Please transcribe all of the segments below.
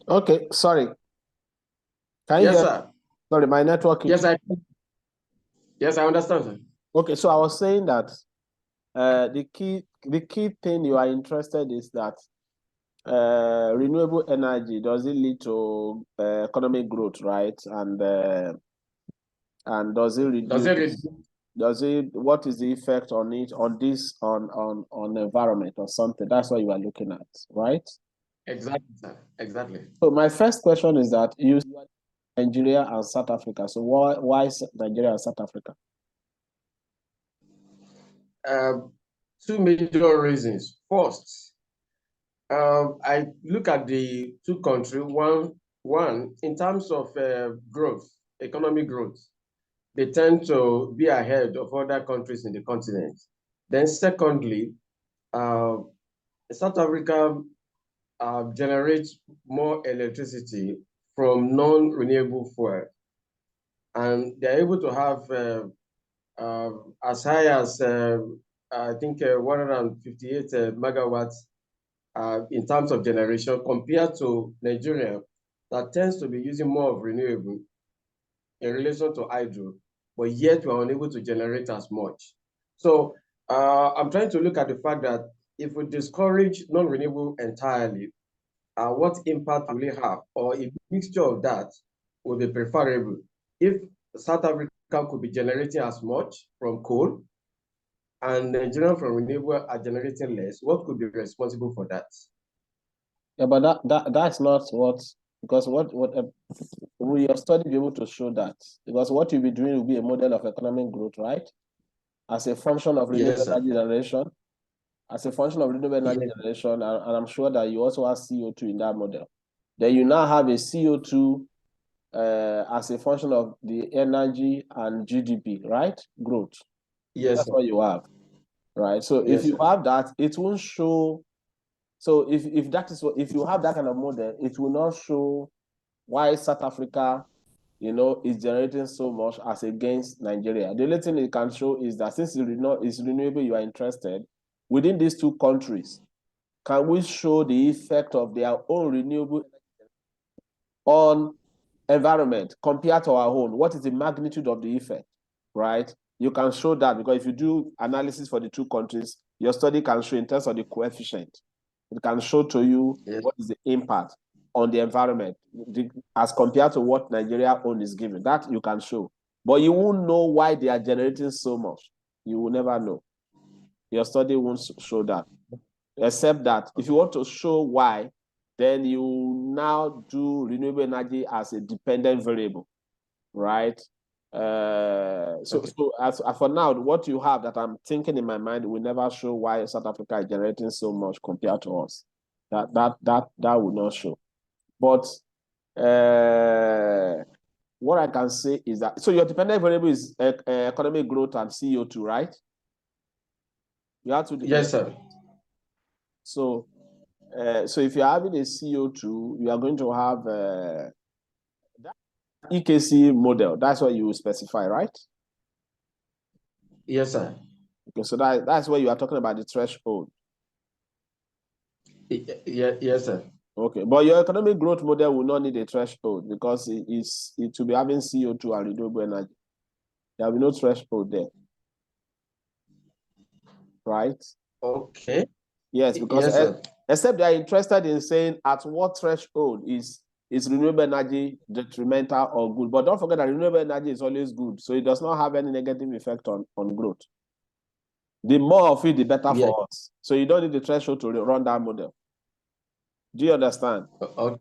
Okay, sorry. Can you Yes, hear? sir. Sorry, my network. Yes, I understand, sir. Okay, so I was saying that the key thing you are interested is that renewable energy, does it lead to economic growth, right? And does it Does it read? reduce? Does it? What is the effect on it on this on environment or something? That's what you are looking at, right? Exactly, sir. Exactly. So my first question is that you Nigeria and South Africa. So why Nigeria and South Africa? Um, Two major reasons. First, I look at the two countries. One in terms of growth, economic growth, they tend to be ahead of other countries in the continent. Then, secondly, uh, South Africa generates more electricity from non-renewable fuel, and they're able to have as high as I think 158 megawatts in terms of generation compared to Nigeria that tends to be using more of renewable in relation to hydro, but yet we are unable to generate as much. So I'm trying to look at the fact that if we discourage non-renewable entirely, what impact will it have? Or a mixture of that would be preferable. If South Africa could be generating as much from coal and Nigeria from renewable are generating less, what could be responsible for that? Yeah, but that's not what, because what will your study be able to show that? Because what you'll be doing will be a model of economic growth, right? As a function of renewable Yes, sir. energy generation, as a function of renewable energy Yes, generation, and I'm sure that you also have CO2 in that model. Then you now have a CO2 as a function of the energy and GDP, right? Growth. yes, That's sir. what you have, right? So if Yes, you sir. have that, it won't show. So if that is what, if you have that kind of model, it will not show why South Africa, is generating so much as against Nigeria. The only thing it can show is that since it's renewable, you are interested within these two countries. Can we show the effect of their own renewable on environment compared to our own? What is the magnitude of the effect, right? You can show that because if you do analysis for the two countries, your study can show in terms of the coefficient. It can show to you Yes, what is the impact on the environment as compared to what Nigeria own is giving. That you can show. But you won't know why they are generating so much. You will never know. Your study won't show that. Except that if you want to show why, then you now do renewable energy as a dependent variable, right? okay. So as for now, what you have that I'm thinking in my mind will never show why South Africa is generating so much compared to us. That will not show. But what I can say is that so your dependent variable is economic growth and CO2, right? You have two dependent. Yes, sir. So so if you're having a CO2, you are going to have EKC model. That's what you specify, right? Yes, sir. Okay, so that's where you are talking about the threshold. Yes, sir. Okay, but your economic growth model will not need a threshold because it will be having CO2 and renewable energy. There will be no threshold there, right? Okay. Yes, because Yes, sir. except they are interested in saying at what threshold is renewable energy detrimental or good. But don't forget that renewable energy is always good, so it does not have any negative effect on growth. The more of it, the better Yes. for us. So you don't need the threshold to run that model. Do you understand? Okay.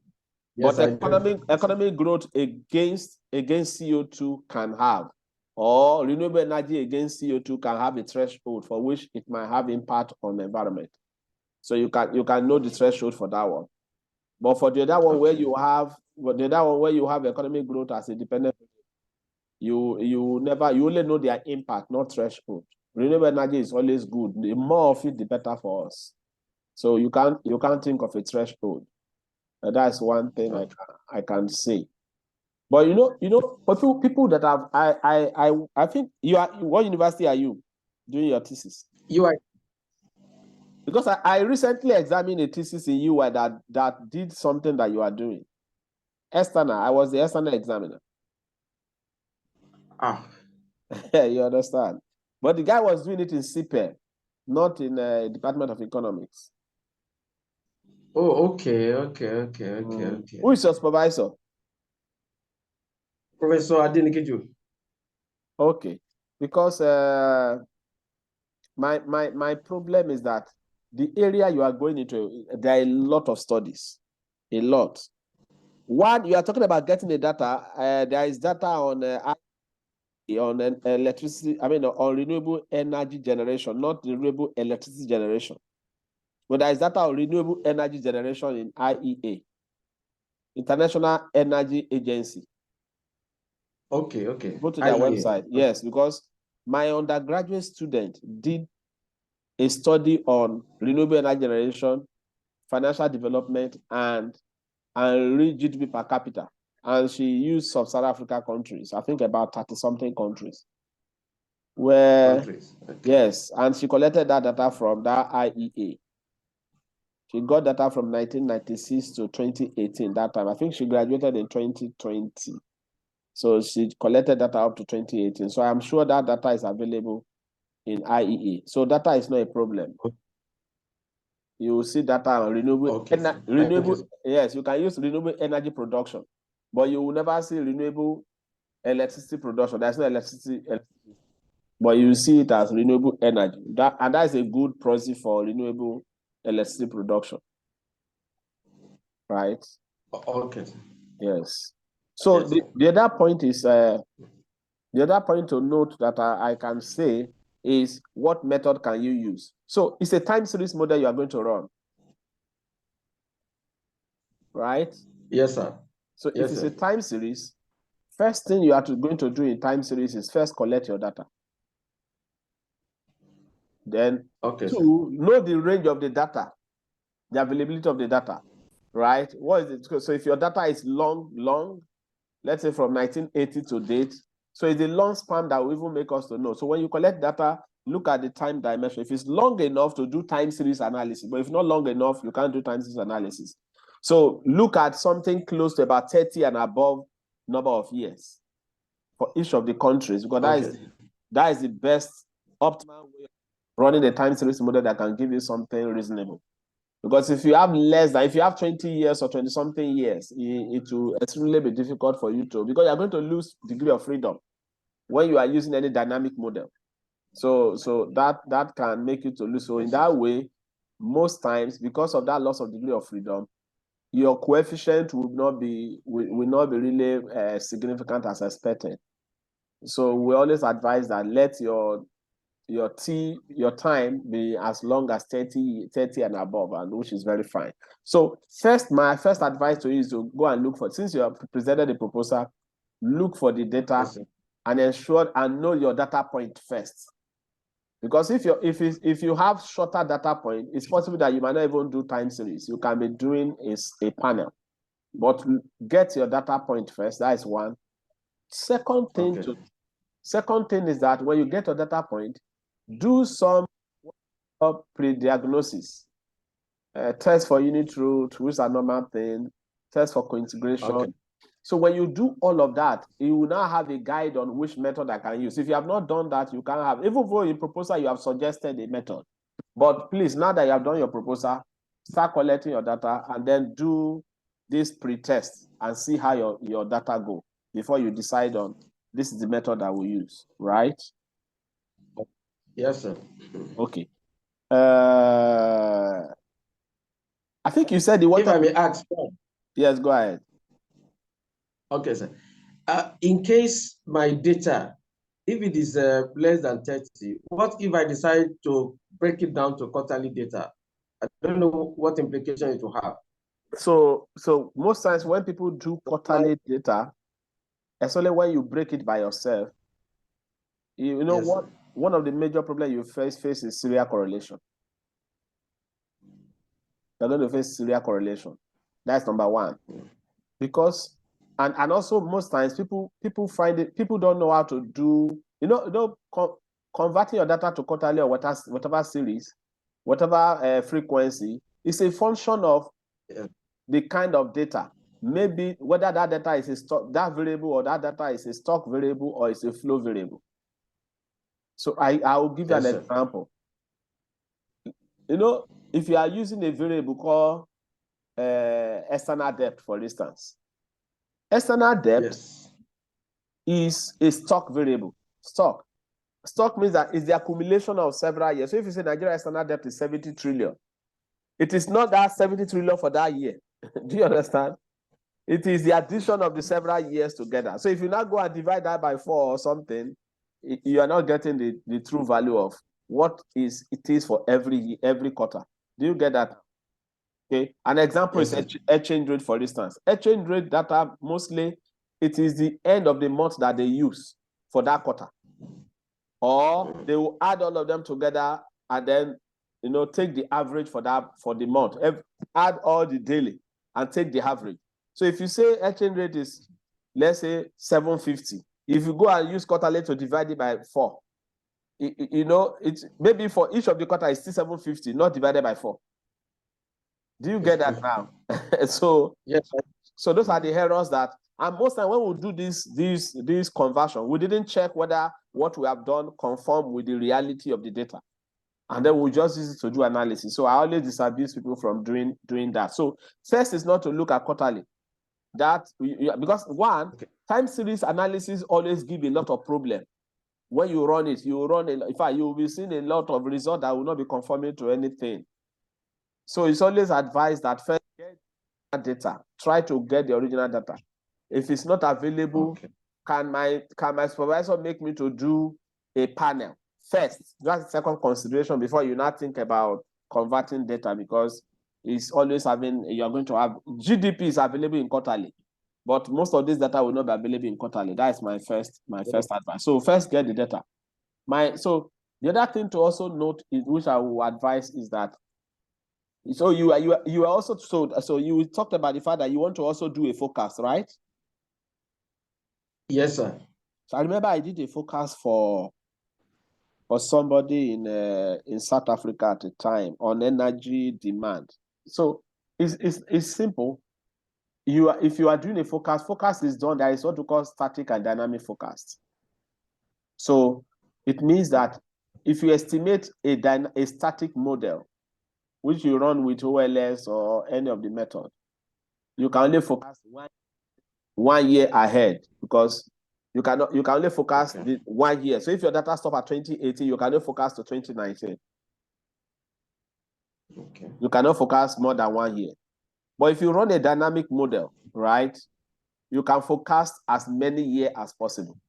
Yes, But I do. economic growth against CO2 can have, or renewable energy against CO2 can have a threshold for which it might have impact on the environment. So you can know the threshold for that one. But for the other one where Okay. you have the other one where you have economic growth as a dependent, you only know their impact, not threshold. Renewable energy is always good. The more of it, the better for us. So you can't think of a threshold. That's one thing Okay. I can say. But for people that have I think you are what university are you doing your thesis? You are. Because I recently examined a thesis in UI that did something that you are doing. External. I was the external examiner. Ah. You understand? But the guy was doing it in CPE, not in Department of Economics. Oh, okay. Who is your supervisor? Professor Adenikeju. Okay, because my problem is that the area you are going into, there are a lot of studies, a lot. One, you are talking about getting the data. There is data on electricity. I mean, on renewable energy generation, not renewable electricity generation. But there is data on renewable energy generation in IEA, International Energy Agency. Okay. Go to their website. Yes, because my undergraduate student did a study on renewable energy generation, financial development, and real GDP per capita. And she used sub-Saharan Africa countries, I think about 30-something countries. Okay. Yes, and she collected that data from that IEA. She got data from 1996 to 2018, that time. I think she graduated in 2020. So she collected data up to 2018. So I'm sure that data is available in IEA. So data is not a problem. You will see data on renewable, yes, you can use renewable energy production, but you will never see renewable electricity production. There's no electricity, but you see it as renewable energy. And that is a good proxy for renewable electricity production, right? Okay. Yes. So yes. The other point is, the other point to note that I can say is what method can you use? So it's a time series model you are going to run, right? Yes, sir. So if it's a time series, first thing you are going to do in time series is first collect your data. Then two, know the range of the data, the availability of the data, right? What is it? So if your data is long, let's say from 1980 to date, so it's a long span that will even make us to know. So when you collect data, look at the time dimension. If it's long enough to do time series analysis, but if not long enough, you can't do time series analysis. So look at something close to about 30 and above number of years for each of the countries, because that is the best optimal way of running a time series model that can give you something reasonable. Because if you have if you have 20 years or 20-something years, it will extremely be difficult for you to, because you're going to lose degree of freedom when you are using any dynamic model. So that can make you to lose. So in that way, most times, because of that loss of degree of freedom, your coefficient will not be really significant as expected. So we always advise that let your time be as long as 30 and above, and which is very fine. So my first advice to you is to go and look for, since you have presented the proposal, look for the data and ensure and know your data point first. Because if you have shorter data point, it's possible that you might not even do time series. You can be doing a panel, but get your data point first. That is one. Second thing is that when you get your data point, do some pre-diagnosis. Test for unit root, which is a normal thing. Test for cointegration. So when you do all of that, you will now have a guide on which method I can use. If you have not done that, you can't have, even though in proposal you have suggested a method. But please, now that you have done your proposal, start collecting your data and then do this pre-test and see how your data go before you decide on this is the method I will use, right? Yes, sir. Okay. I think you said you wanted. If I may ask. Yes, go ahead. Okay, sir. In case my data, if it is less than 30, what if I decide to break it down to quarterly data? I don't know what implication it will have. So most times when people do quarterly data, especially when you break it by yourself, you know what? One of the major problems you face is serial correlation. You're going to face serial correlation. That's number one. Because and also most times people find it, people don't know how to do, converting your data to quarterly or whatever series, whatever frequency is a function of the kind of data. maybe whether that data is a stock, that variable, or that data is a stock variable or it's a flow variable. So I will give you an example. You know, if you are using a variable called external debt, for instance, external debt is a stock variable. Stock means that it's the accumulation of several years. So if you say Nigeria external debt is 70 trillion, it is not that 70 trillion for that year. Do you understand? It is the addition of the several years together. So if you now go and divide that by 4 or something, you are not getting the true value of what it is for every quarter. Do you get that? Okay. An example is exchange rate, for instance. Exchange rate data, mostly it is the end of the month that they use for that quarter. Or they will add all of them together and then, you know, take the average for the month. Add all the daily and take the average. So if you say exchange rate is, let's say, 750, if you go and use quarterly to divide it by 4, you know, it's maybe for each of the quarter is still 750, not divided by 4. Do you get that now? So yes. So those are the errors that, and most time when we do this conversion, we didn't check whether what we have done conform with the reality of the data, and then we just use it to do analysis. So I always disabuse people from doing that. So first is not to look at quarterly, because one, time series analysis always give a lot of problem. When you run it, in fact, you will be seeing a lot of results that will not be conforming to anything. So it's always advised that first get data, try to get the original data. If it's not available, can my supervisor make me to do a panel first? That's the second consideration before you now think about converting data, because it's always you're going to have GDP is available in quarterly, but most of this data will not be available in quarterly. That is my first advice. So first get the data. So the other thing to also note, which I will advise, is that, so you are also, so you talked about the fact that you want to also do a forecast, right? Yes, sir. So I remember I did a forecast for somebody in South Africa at the time on energy demand. So it's simple. If you are doing a forecast is done. There is what we call static and dynamic forecast. So it means that if you estimate a static model, which you run with OLS or any of the method, you can only forecast 1 year ahead, because you can only forecast 1 year. So if your data stop at 2018, you can only forecast to 2019. You cannot forecast more than 1 year. But if you run a dynamic model, right, you can forecast as many years as possible.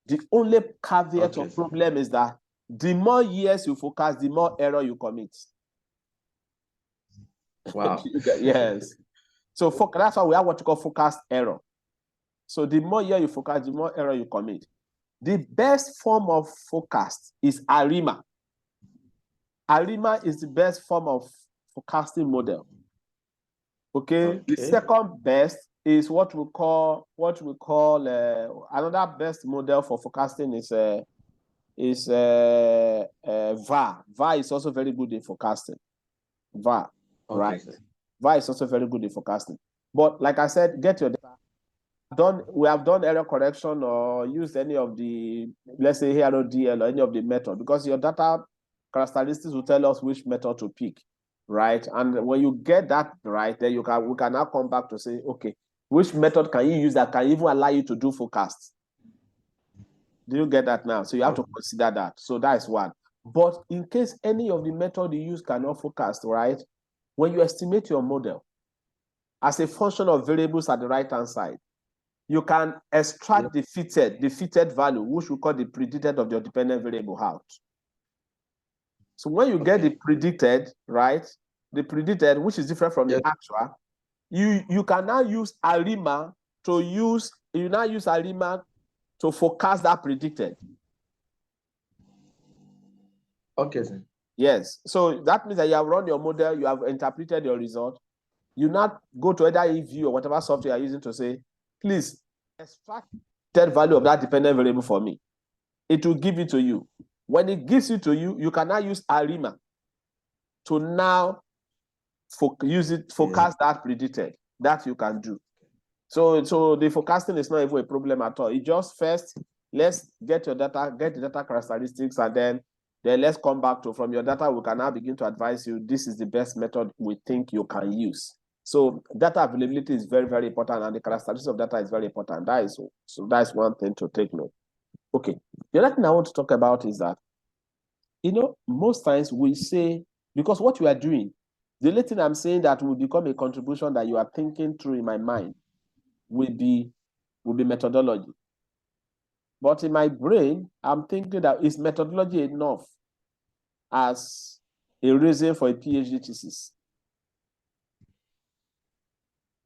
The only caveat or problem is that the more years you forecast, the more error you commit. Wow. Yes. So that's why we have what you call forecast error. So the more year you forecast, the more error you commit. The best form of forecast is ARIMA. ARIMA is the best form of forecasting model. Okay. The second best is what we call another best model for forecasting is VAR. VAR is also very good in forecasting. VAR, right? VAR is also very good in forecasting. But like I said, get your data. We have done error correction or used any of the, let's say HRODL or any of the method, because your data characteristics will tell us which method to pick, right? And when you get that right, then we can now come back to say, okay, which method can you use that can even allow you to do forecasts? Do you get that now? So you have to consider that. So that is one. But in case any of the method you use cannot forecast, right? When you estimate your model as a function of variables at the right-hand side, you can extract the fitted value, which we call the predicted of your dependent variable out. So when you get the predicted, right? The predicted, which is different from the actual, you can now use ARIMA to forecast that predicted. Okay, sir. Yes. So that means that you have run your model, you have interpreted your result. You now go to either EView or whatever software you're using to say, please extract that value of that dependent variable for me. It will give it to you. When it gives it to you, you can now use ARIMA to now forecast that predicted. That you can do. So the forecasting is not even a problem at all. It just first, let's get your data, get the data characteristics, and then let's come back to, from your data, we can now begin to advise you, this is the best method we think you can use. So data availability is very, very important, and the characteristics of data is very important. So that's one thing to take note. Okay. The other thing I want to talk about is that, most times we say, because what you are doing, the only thing I'm saying that will become a contribution that you are thinking through in my mind will be methodology. But in my brain, I'm thinking that is methodology enough as a reason for a PhD thesis?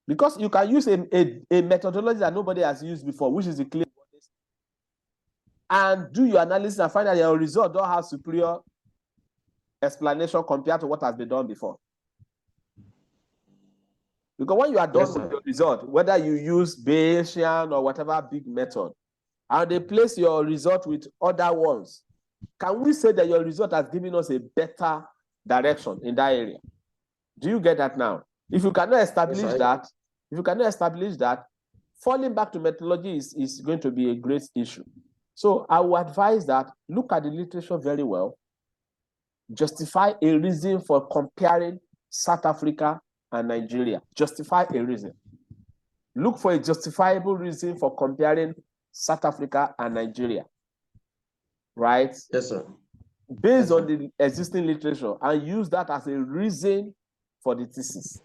Because you can use a methodology that nobody has used before, which is the clear, and do your analysis and find that your result don't have superior explanation compared to what has been done before. Because when you are done with your result, whether you use Bayesian or whatever big method, and they place your result with other ones, can we say that your result has given us a better direction in that area? Do you get that now? If you cannot establish that, falling back to methodology is going to be a great issue. So I will advise that look at the literature very well, justify a reason for comparing South Africa and Nigeria. Justify a reason. Look for a justifiable reason for comparing South Africa and Nigeria. Right? Yes, sir. Based on the existing literature, and use that as a reason for the thesis.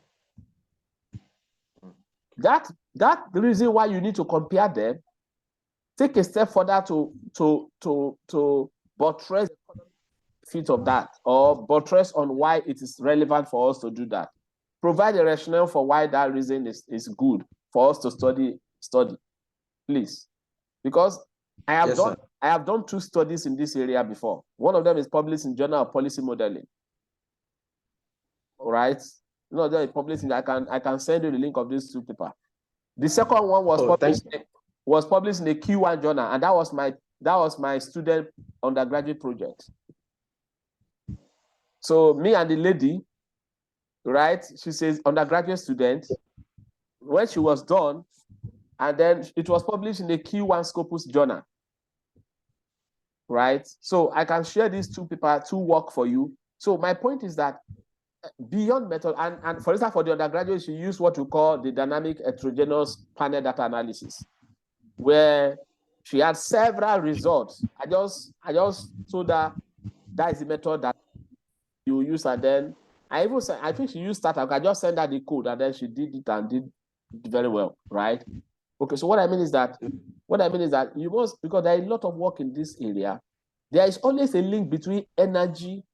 That reason why you need to compare them, take a step further to buttress the benefit of that, or buttress on why it is relevant for us to do that. Provide a rationale for why that reason is good for us to study, please. Because I have done 2 studies in this area before. One of them is published in Journal of Policy Modeling. All right. No, they are published. I can send you the link of these 2 papers. The second one was published in a Q1 journal, and that was my student undergraduate project. So me and the lady, right? She says undergraduate student. When she was done, and then it was published in the Q1 Scopus journal. Right? So I can share these 2 papers, 2 work for you. So my point is that beyond method, and for instance, for the undergraduates, you use what we call the dynamic heterogeneous panel data analysis, where she had several results. I just told her that is the method that you use, and then I think she used that. I just send her the code, and then she did it and did very well, right? Okay, so what I mean is that you must, because there is a lot of work in this area, there is always a link between energy,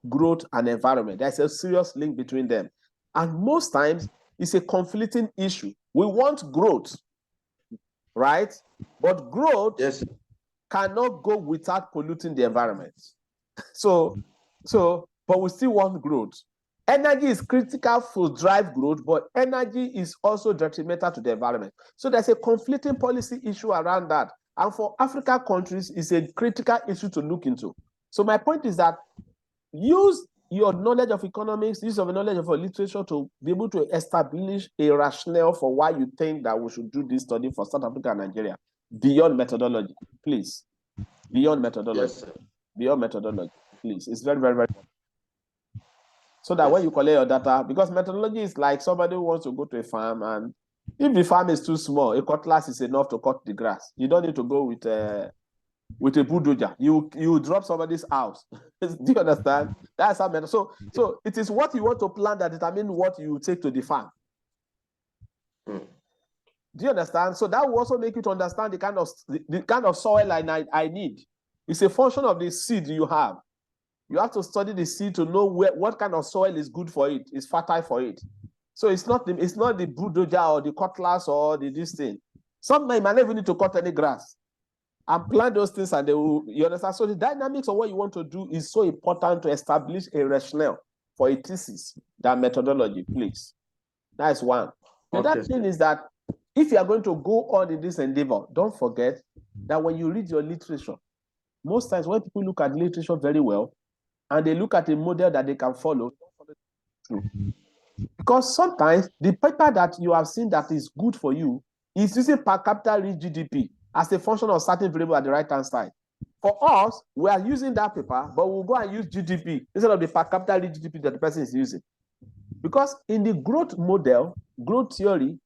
growth, and environment. There's a serious link between them. And most times, it's a conflicting issue. We want growth, right? But growth cannot go without polluting the environment. But we still want growth. Energy is critical for drive growth, but energy is also detrimental to the environment. So there's a conflicting policy issue around that. And for African countries, it's a critical issue to look into. So my point is that use your knowledge of economics, use your knowledge of literature to be able to establish a rationale for why you think that we should do this study for South Africa and Nigeria. Beyond methodology, please. Beyond methodology. Yes, sir. Beyond methodology, please. It's very, very, very important. So that when you collect your data, because methodology is like somebody who wants to go to a farm, and if the farm is too small, a cutlass is enough to cut the grass. You don't need to go with a bulldozer. You drop somebody's house. Do you understand? That's how method. So it is what you want to plant that determines what you take to the farm. Do you understand? So that will also make you to understand the kind of soil I need. It's a function of the seed you have. You have to study the seed to know what kind of soil is good for it, is fertile for it. So it's not the bulldozer or the cutlass or this thing. Sometimes you might not even need to cut any grass and plant those things, and you understand? So the dynamics of what you want to do is so important to establish a rationale for a thesis, that methodology, please. That's one. The other thing is that if you are going to go on in this endeavor, don't forget that when you read your literature, most times when people look at literature very well, and they look at a model that they can follow, Because sometimes the paper that you have seen that is good for you is using per capita rich GDP as a function of certain variable at the right-hand side. For us, we are using that paper, but we'll go and use GDP instead of the per capita rich GDP that the person is using. Because in the growth model, growth theory,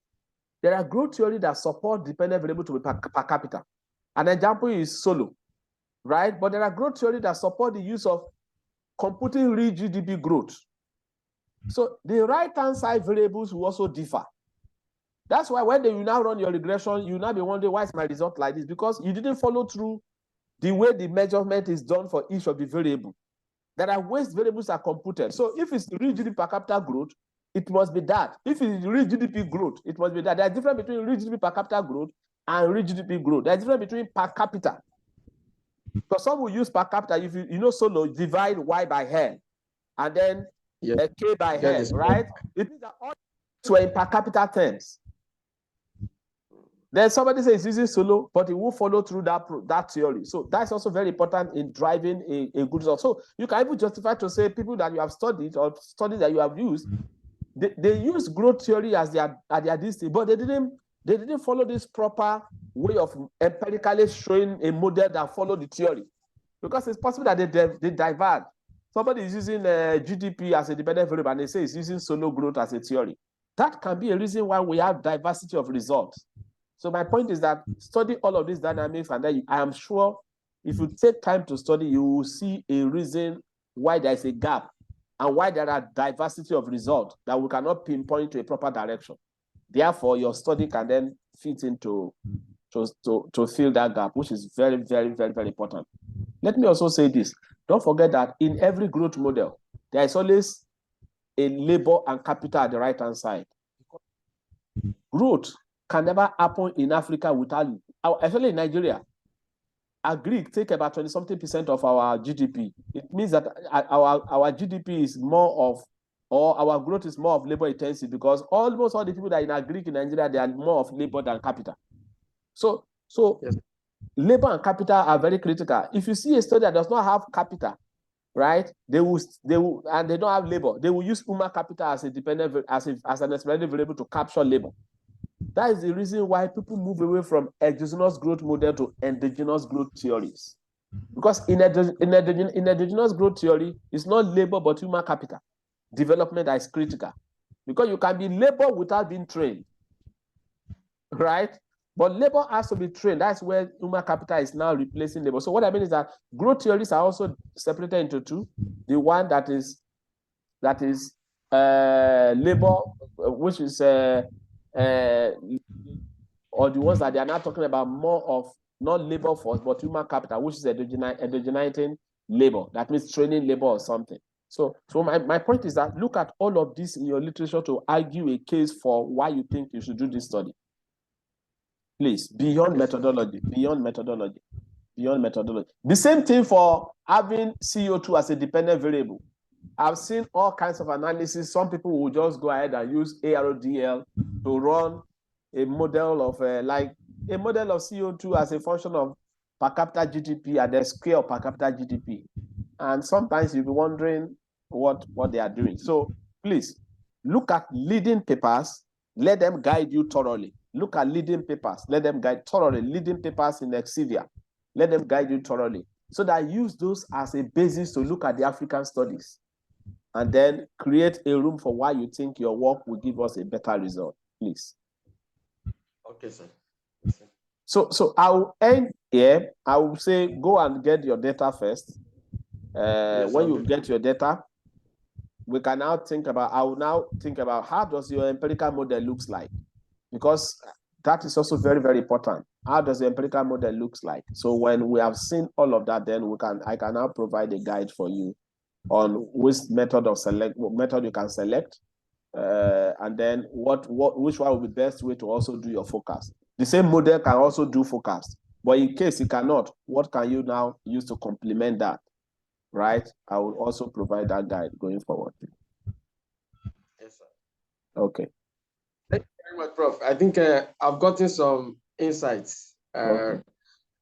there are growth theory that support dependent variable to be per capita. An example is solo, right? But there are growth theory that support the use of computing real GDP growth. So the right-hand side variables will also differ. That's why when you now run your regression, you now be wondering, why is my result like this? Because you didn't follow through the way the measurement is done for each of the variables. There are ways variables are computed. So if it's real GDP per capita growth, it must be that. If it's real GDP growth, it must be that. There's a difference between real GDP per capita growth and real GDP growth. There's a difference between per capita. Because some will use per capita, if you know solo, divide Y by head, and then K by head, right? It means that all were in per capita terms. Then somebody says using solo, but it will follow through that theory. So that's also very important in driving a good result. So you can even justify to say people that you have studied or studies that you have used, they use growth theory as their distance, but they didn't follow this proper way of empirically showing a model that followed the theory. Because it's possible that they divert. Somebody is using GDP as a dependent variable and they say it's using solo growth as a theory. That can be a reason why we have diversity of results. So my point is that study all of these dynamics, and then I am sure if you take time to study, you will see a reason why there is a gap and why there are diversity of results that we cannot pinpoint to a proper direction. Therefore, your study can then fit into to fill that gap, which is very, very, very, very important. Let me also say this. Don't forget that in every growth model, there is always a labor and capital at the right-hand side. Growth can never happen in Africa without, especially in Nigeria. Agri take about 20-something% of our GDP. It means that our GDP is more of, or our growth is more of labor intensive, because almost all the people that are in agri in Nigeria, they are more of labor than capital. So yes, labor and capital are very critical. If you see a study that does not have capital, right, they will, and they don't have labor, they will use human capital as a dependent, as an experimental variable to capture labor. That is the reason why people move away from exogenous growth model to endogenous growth theories. Because in endogenous growth theory, it's not labor but human capital development that is critical. Because you can be labor without being trained, right? But labor has to be trained. That's where human capital is now replacing labor. So what I mean is that growth theories are also separated into two. The one that is labor, which is or the ones that they are now talking about more of not labor force, but human capital, which is endogenating labor. That means training labor or something. So my point is that look at all of this in your literature to argue a case for why you think you should do this study. Please, beyond methodology. The same thing for having CO2 as a dependent variable. I've seen all kinds of analysis. Some people will just go ahead and use ARODL to run a model of CO2 as a function of per capita GDP at the scale of per capita GDP. And sometimes you'll be wondering what they are doing. So please look at leading papers, let them guide you thoroughly. Look at leading papers, let them guide thoroughly. Leading papers in Exivia, let them guide you thoroughly. So that use those as a basis to look at the African studies and then create a room for why you think your work will give us a better result, please. Okay, sir. So I'll end here. I will say go and get your data first. Yes, when you get your data, we can now think about, I will now think about how does your empirical model looks like? Because that is also very, very important. How does the empirical model looks like? So when we have seen all of that, then I can now provide a guide for you on which method you can select, and then which one will be best way to also do your forecast. The same model can also do forecast, but in case it cannot, what can you now use to complement that, right? I will also provide that guide going forward. Yes, sir. Okay. Thank you very much, Prof. I think I've gotten some insights. Okay.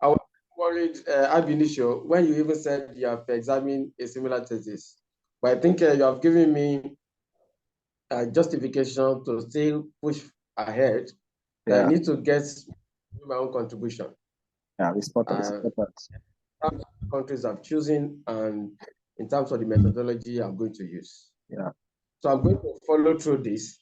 I was worried ab initio when you even said you have examined a similar thesis, but I think you have given me justification to still push ahead. Yeah. I need to get my own contribution. Yeah, it's important. Countries have chosen, and in terms of the methodology I'm going to use. Yeah. So I'm going to follow through this.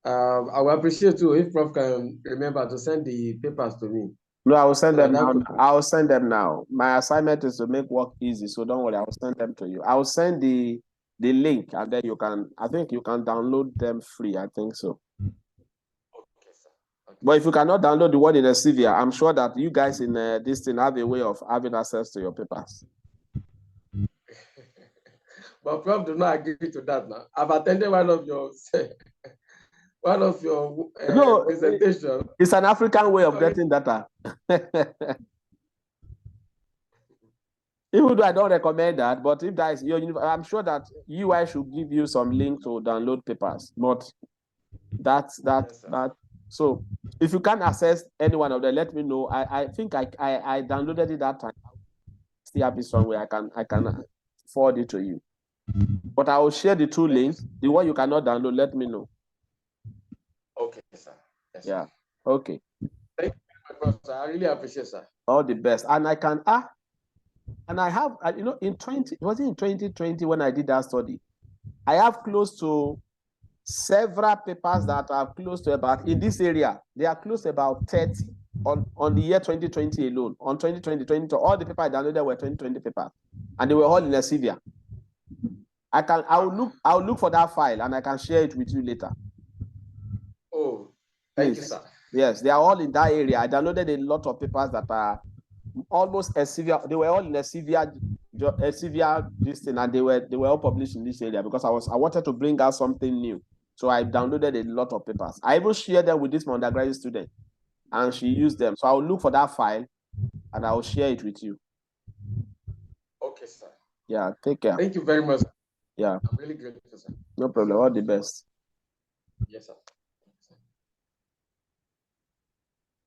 I will appreciate too if Prof can remember to send the papers to me. No, I will send them now. I will send them now. My assignment is to make work easy, so don't worry. I will send them to you. I will send the link, and then you can. I think you can download them free. I think so. Okay, sir. Okay. But if you cannot download the one in Sevilla, I'm sure that you guys in this thing have a way of having access to your papers. But Prof do not agree to that now. I've attended one of your presentation. It's an African way of getting data. Even though I don't recommend that, but if that is I'm sure that UI should give you some link to download papers. But that's that. So if you can't access any one of them, let me know. I think I downloaded it that time. Still have it somewhere. I can forward it to you. But I will share the two links. The one you cannot download, let me know. Okay, sir. Yes, yeah. Sir. Okay. Thank you very much, sir. I really appreciate, sir. All the best. And I can and I have, in 2020 when I did that study, I have close to several papers that are close to about, in this area, they are close to about 30 on the year 2020 alone. On 2020, all the papers I downloaded were 2020 papers, and they were all in Sevilla. I'll look for that file and I can share it with you later. Oh, thank you, sir. Yes, they are all in that area. I downloaded a lot of papers that are almost Sevilla. They were all in Sevilla this thing, and they were all published in this area because I wanted to bring out something new. So I downloaded a lot of papers. I even shared them with this undergraduate student, and she used them. So I'll look for that file and I'll share it with you. Okay, sir. Yeah, take care. Thank you very much. Yeah. I'm really grateful, sir. No problem. All the best. Yes, sir.